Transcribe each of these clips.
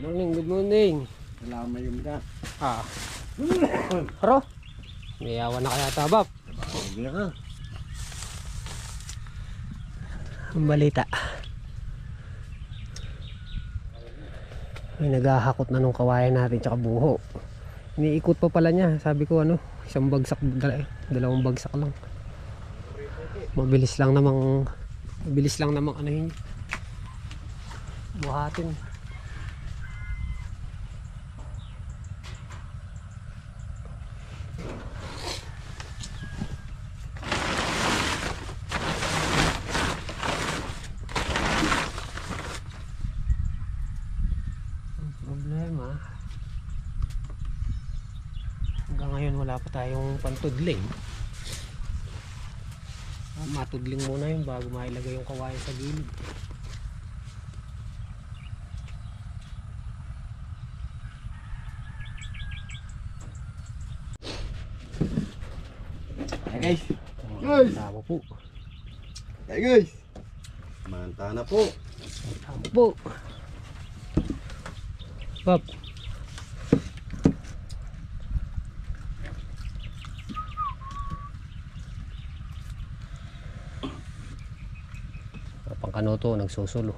Good morning. Salamat yung da. Haro? May awan na kaya tabap. Hindi ka. Ang balita. May naghahakot na nung kawayan natin tsaka buho. Iniikot pa pala niya. Sabi ko isang bagsak, dalawang bagsak lang. Mabilis lang namang yun. Buhatin. Problema, hanggang ngayon wala pa tayong pantudling. Matudling muna yun bago mailagay yung kawayan sa gilid. Hey guys. Tama po. Hey guys. Manta na po. Tama po. Pop. Pangkanoto nagsusulo.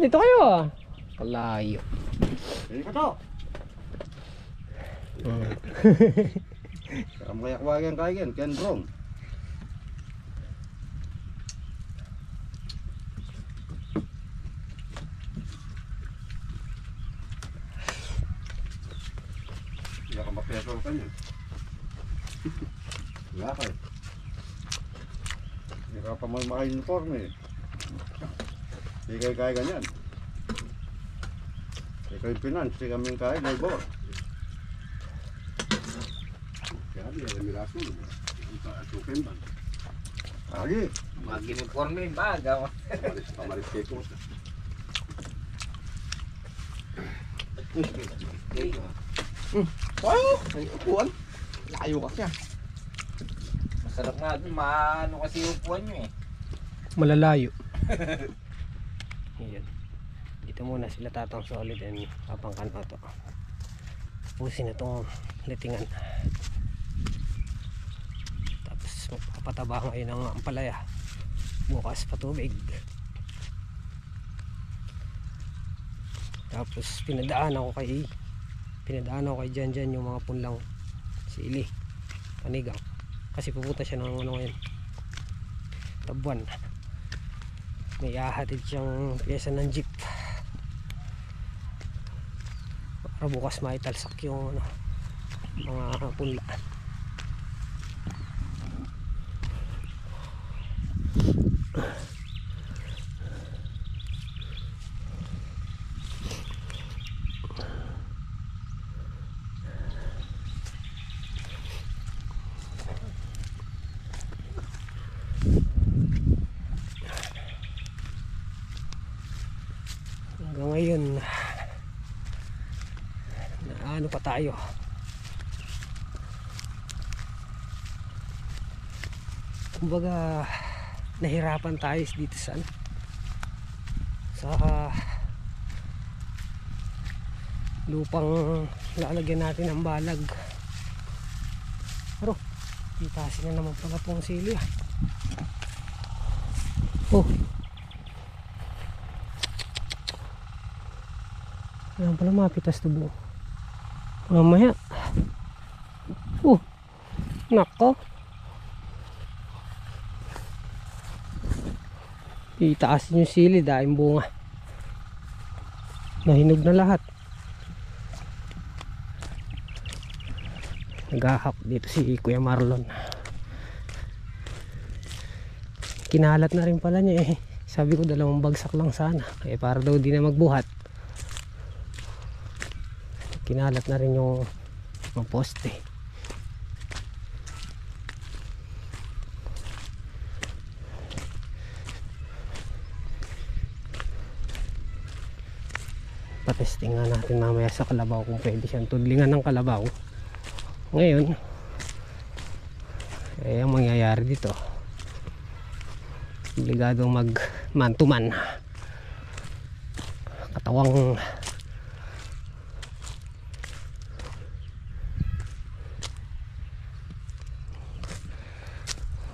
Dito kayo Kalayo. Hindi ka to. Karam kaya kawagan kayan, Ken Brong. Hindi ka mapesol ka niya. Wala ka eh. Hindi ka pa maka-uniform eh. Hindi kayo kaya ganyan. Ikaw yung finance, hindi kami kaya, labor. Lagi. Mag-uniform yung baga. Pamalis kayo ko. Wow! May upuan. Layo ka siya. Masarap nga dun. Maano kasi yung upuan nyo eh. Malalayo. Ayan. Dito muna sila tatang solid and papangkan ko to. Pusin na itong litingan. Tapos magpapataba ngayon ng ampalaya. Bukas patubig. Tapos pinadaan ako kay Jan yung mga punlang sili, panigang. Kasi pupunta siya ng ngayon, Tabuan. May ahatid siyang pyesa ng jeep para bukas maitalsak yung mga punla. Hanggang ngayon ano pa tayo, kumbaga nahirapan tayo dito sa lupang lalagyan natin ng balag. Pero itasin na naman pala pong sili Ayan pala mapitas to buo. Mamaya. Nako. Itaasin yung sili dahil bunga. Nahinog na lahat. Naghahap dito si Kuya Marlon. Kinalat na rin pala niya eh. Sabi ko 2 bagsak lang sana. Eh para daw di na magbuhat. Kinalat na rin yung poste. Patesting nga natin mamaya sa kalabaw kung pwede siyang tudlingan ng kalabaw. Ngayon ang mangyayari dito, obligadong mag man to man, katawang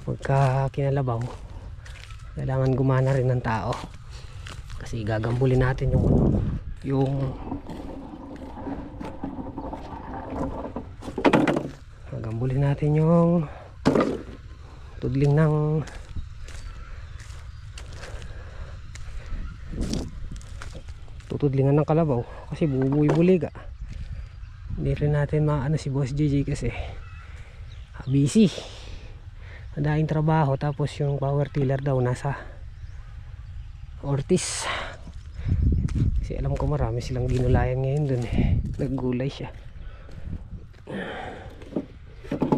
pagka kinalabaw kailangan gumana rin ng tao kasi gagambulin natin yung gagambulin natin yung tudling ng tutudlingan ng kalabaw kasi bubuy-buliga. Hindi rin natin maano si Boss JJ kasi busy, madaing trabaho, tapos yung power tiller daw nasa Ortiz kasi alam ko marami silang ginulayan ngayon dun naggulay siya.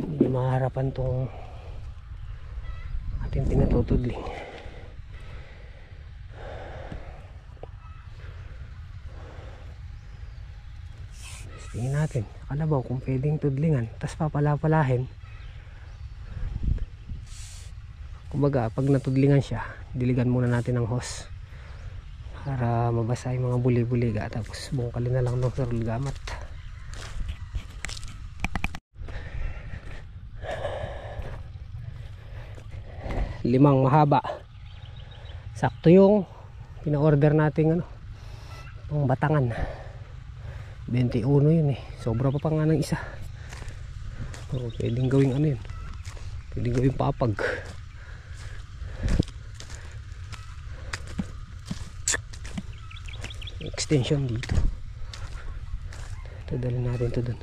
Hindi maharapan tong ating pinatutudling. Tingin natin kalabaw kung pwedeng tudlingan, tas papalapalahin. Kumbaga pag natudlingan siya, diligan muna natin ng hose para mabasa yung mga buli-buliga, tapos bungkalin na lang ng surul gamat. Limang mahaba, sakto yung pina-order natin pang batangan. 21 yun sobra pa nga ng isa. Pwedeng gawing yun, pwedeng gawing papag. Extension dito, dadalhin natin ito dun.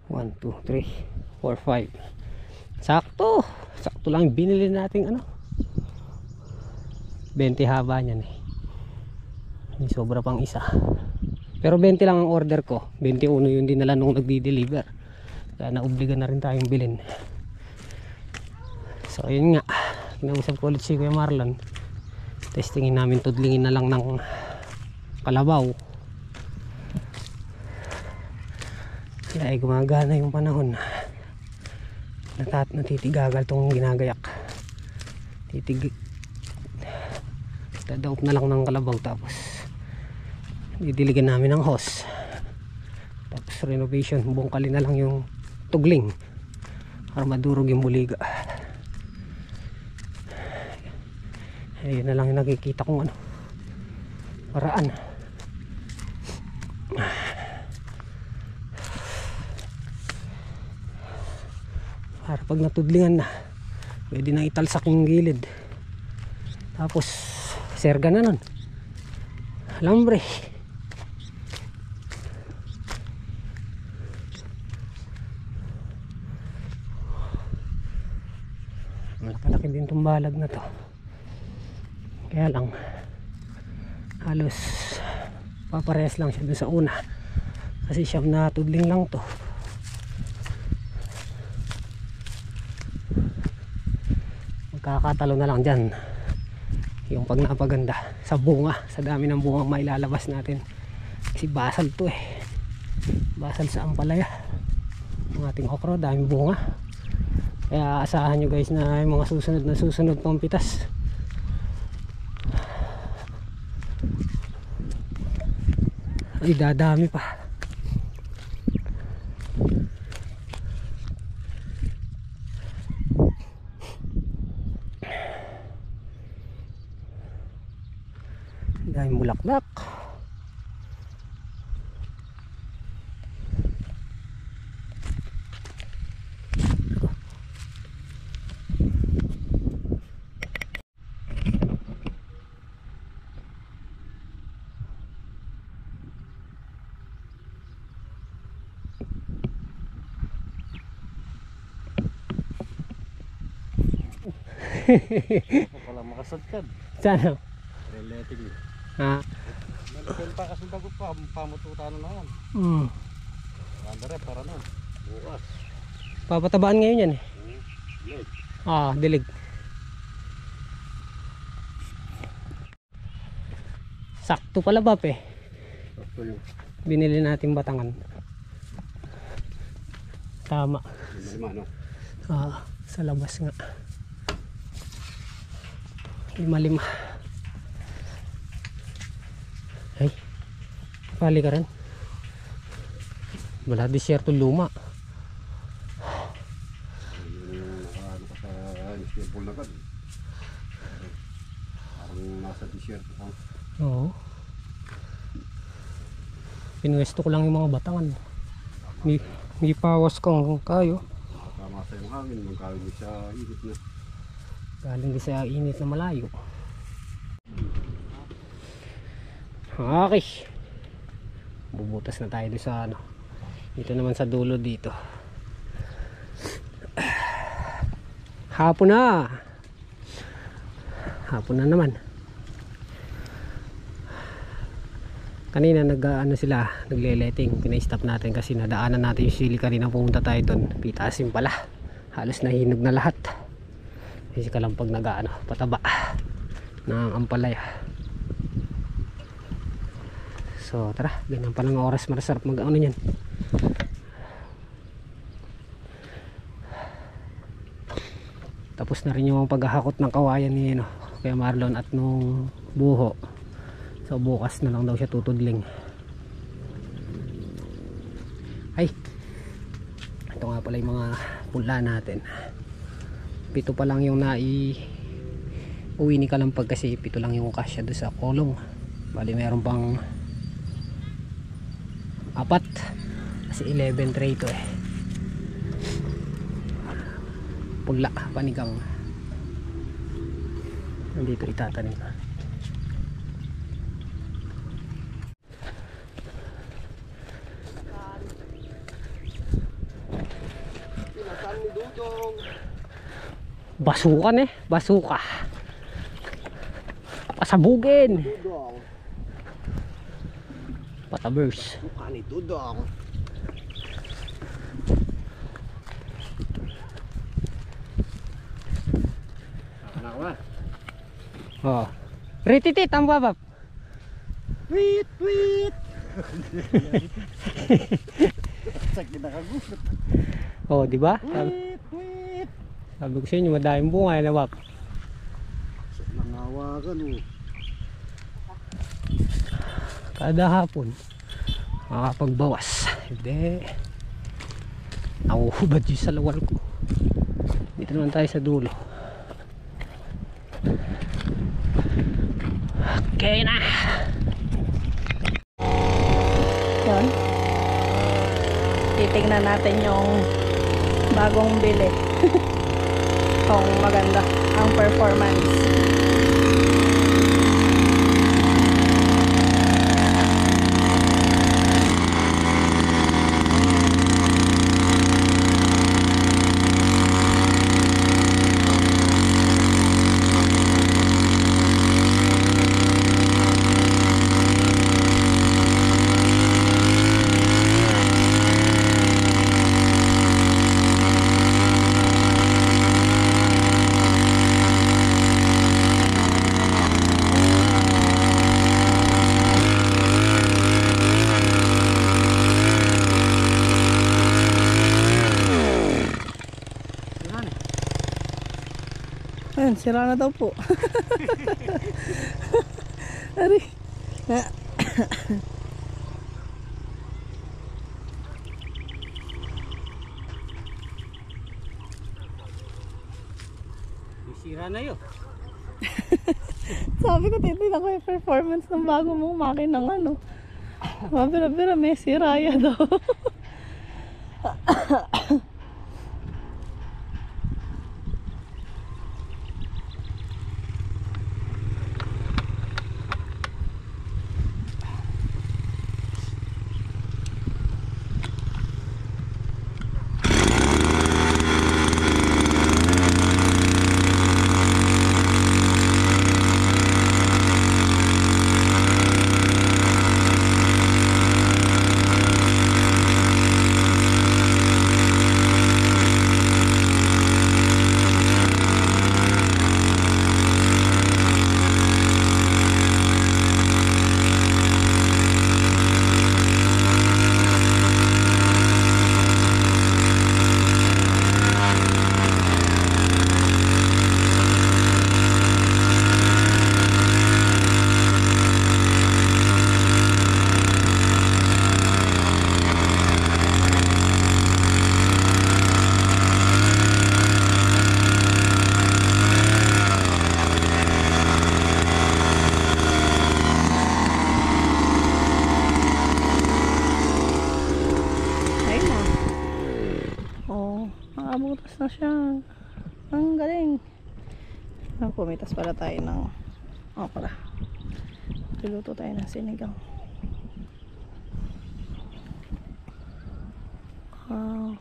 One, two, three, 4, 5. Sakto lang binili natin 20 haba niyan may sobra pang isa, pero 20 lang ang order ko, 21 yung dinala nung nagdi-deliver, kaya naobliga na rin tayong bilhin. So yun nga, kinausap ko ulit si Kuya Marlon, testingin namin, tudlingin na lang ng kalabaw. Kaya gumagana yung panahon, natitigagal tong ginagayak, dadaup na lang ng kalabaw, tapos didiligan namin ng hose, tapos renovation, bungkalin na lang yung tugling para madurog yung buliga. Ayun na lang yung nakikita kong paraan. Para pag natudlingan na, pwede na italsak yung gilid, tapos serga na nun, alambre. Malaki din itong balag na to, kaya lang halos paparehas lang siya dun sa una kasi siyam na tudling lang to. Kakatalo na lang dyan yung pag napaganda sa bunga, sa dami ng bunga mailalabas natin kasi basal to basal sa ampalaya ang ating okra, daming bunga, kaya asahan nyo guys na yung mga susunod pang pitas ay dadami pa. Daming bulaklak. Wala makasagkad. Sana. Relating. Ha? Nalagyan pa kasi bago pa. Pamututan na naman. Hmm. Andare para na. Bukas. Papatabaan ngayon yan eh. Leg. Dilig. Sakto pala ba eh. Sakto yung Binili natin batangan. Tama. lima, no? Sa labas nga. 5-5. Ay. Pali ka rin. Wala disyerto luma. Nakaano ka sa iskipol na kan. Parang nasa t-shirt ka. Oo. Pinuwesto ko lang yung mga batangan. May pawas kang kayo. Tama sa yung hangin. Nung kawin sa init na. Galing sa init na malayo. Okay. Bubutas na tayo doon sa ano. Dito naman sa dulo dito. Hapon na. Hapon na naman. Kanina nagle-letting. Pina-stop natin kasi nadaanan natin yung sili kanina pumunta tayo doon. Pitasin pala. Halos nahinog na lahat. Kasi kalampag pataba ng ampalaya. So tara, ganyan pa ng oras, masarap mag-ano niyan. Tapos na rin yung paghahakot ng kawayan ni Kuya Marlon at nung buho. So bukas na lang daw siya tutudling. Ay, ito nga pala yung mga pula natin. 7 pa lang yung uwi ni Kalampag kasi 7 lang yung kasya doon sa kolong. Bali meron pang 4 kasi 11 tray to eh. Pula, panigang. Nandito itatanim. Pinasan ni Dudong. Basukan eh, basuka. Pasabugin. Dudong. Patabers. Mukha ni Dudong. Ano ka ba? Oh. Rititit ang babap. Tweet! Tweet! Sakit na kagulat. Oh, di ba? Tweet! Tweet! Sabi ko sa inyo, madaming bunga na bab. Nangawagan oh. Kada hapon makakapagbawas. Hindi. Nakuhubad yun sa lawal ko. Dito naman tayo sa dulo. Okay na. Yun. Titignan natin yung bagong bili. Kung maganda ang performance. Ayun, sira na daw po. Ari. Sira na yun. Sabi ko, titignan ko yung performance ng bago mong makinang ano. Mabira-bira, may siraya daw. nakabutas na siya. Ang galing. Pumitas pala tayo ng okra. Luluto tayo ng sinigang. Wow.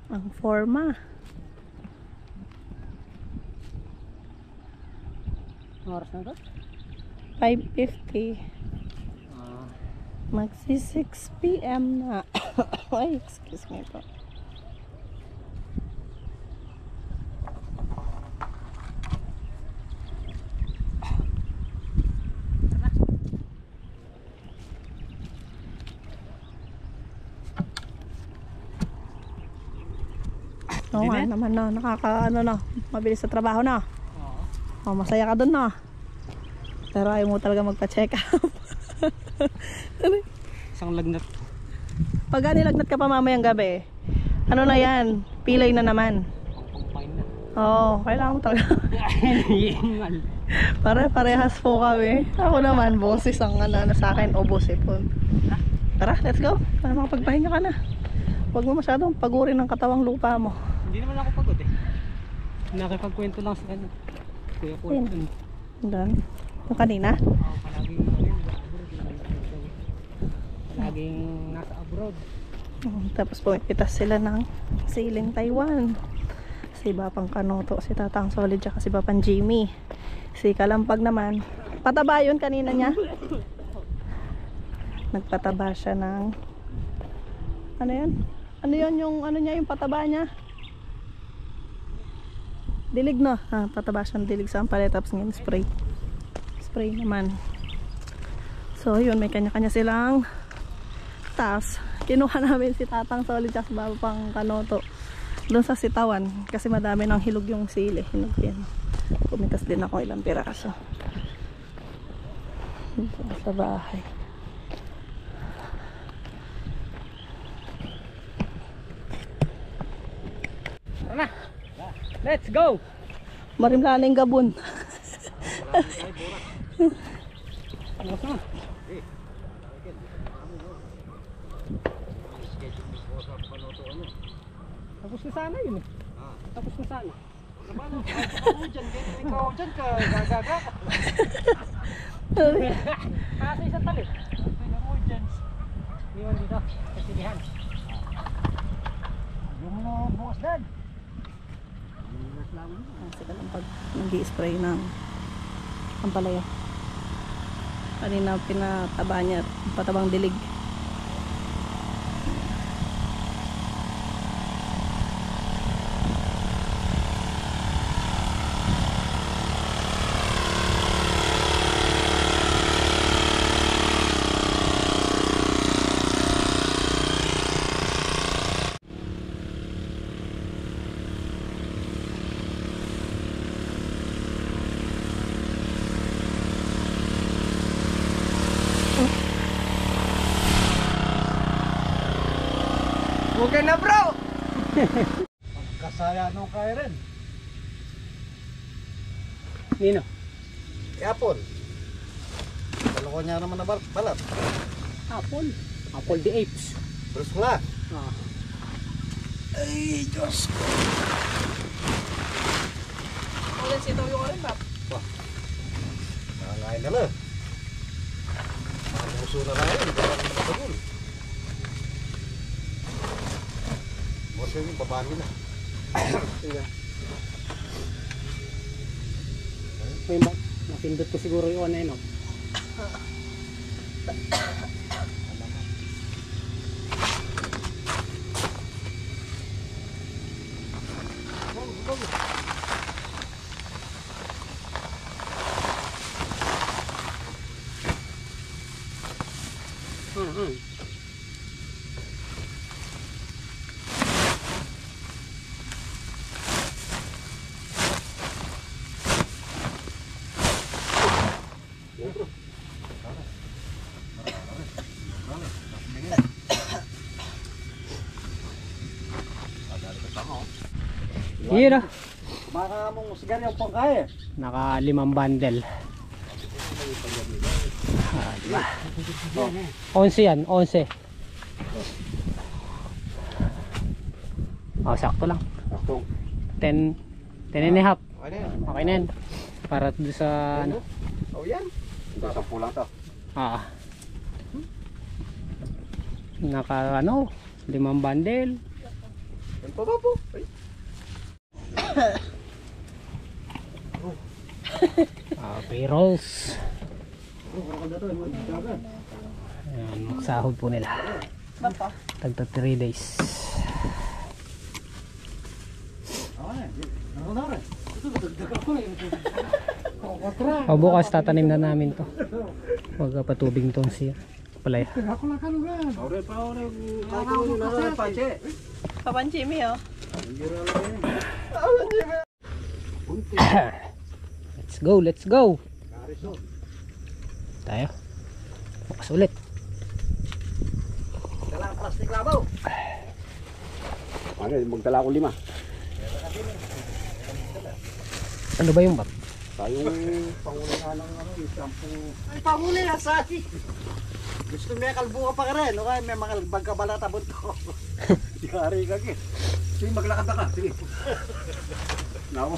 Ang forma. Oras na to? 5:50. Magsi 6 PM na. Ay, excuse me po. Oo nga naman na, nakaka ano na, mabilis sa trabaho na. Oh, masaya ka dun na. Pero ayaw mo talaga magpa-check up. Isang lagnat. Pag nilagnat ka pa mamayang gabi, ano na yan, pilay na naman. Pang-pang na. Oo, kailangan mo talaga. Hingal. Parehas po kami. Ako naman, boses ang ano sa akin, o bosipon. Tara, let's go. Para makapagpahinga ka na. Huwag mo masyadong pagurin ang katawang lupa mo. Hindi naman ako pagod eh. Nakipagkwento lang sa kanya. Kuya ko. Ayun. Dan. Yung kanina? Palaging nasa abroad. Tapos pumipitas sila ng siling Taiwan. Si Bapang Kanoto, si Tatang Solid, tsaka si Bapang Jimmy. Si Kalampag naman. Pataba yun kanina niya. Nagpataba siya ng ano yun? Ano yun yung ano niya, yung pataba niya? Dilig no? Pataba siya ng dilig sa ampalaya, tapos ngayon spray. Spray naman. So yun, may kanya-kanya silang task. Kinuha namin si Tatang Solid at si Bapang Kanoto doon sa sitawan kasi madami ng hilog yung sili. Hinog yan. Pumitas din ako ilang piraso dito sa bahay. Tara na. Let's go. Marimlaning gabon. Tapos na. Tapos na sana yun eh. Tapos na sana. Ikaw dyan ka, gagaga. Kasi isang tali. Tingnan mo dyan. Iwan dito, kasilihan. Yung mga bukas dad. Kasi lang pag nag-i-spray ng ampalaya. Kanina pinataba niya, patabang dilig. Okay na bro! Kasaya nung kaya rin. Nino? Apple. Dalawa niya naman na balat. Apple. Apple the apes. Terus pula. Ay, Diyos ko. Ulan sitaw yung orin, Pap. Nangain na lang. Mamuso na lang yun. Bagul. Bose yung babami na. May napindot ko siguro yung ano yun. Yun o. Maka mong sigarilyo pang kaya. Naka 5 bundle. Diba? 11 yan, 11. Oh, sakto lang. Sakto. 10 and a half. Okay na yan. Okay na yan. Para doon sa ano. Oh, yan. Ito, 10 lang to. Naka ano, 5 bundle. Yan pa ba po? Ay. Payrolls. Ayan, magsahod po nila. Tagta 3 days. O bukas tatanim na namin to. Magpatubig tong siya. Palaya. Papan Jimmy, oh. Let's go, let's go. Tayo. Bukas ulit. Dala ang plastic labaw. Ano, magdala ko 5. Ano ba yung bak? Tayong pangunahan ng ano, yung shampoo. Ay, pahuli na sa akin. Gusto may kalbuha pa ka rin. Okay, may mga bagkabalata bunto. Yari ka ki. Sige, maglakad ka. Sige. Nawa.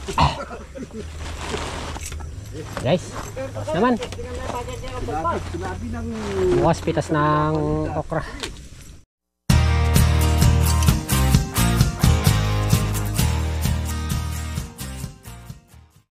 Guys, bukas naman. Sinabi ng... Bukas pitas ng okra.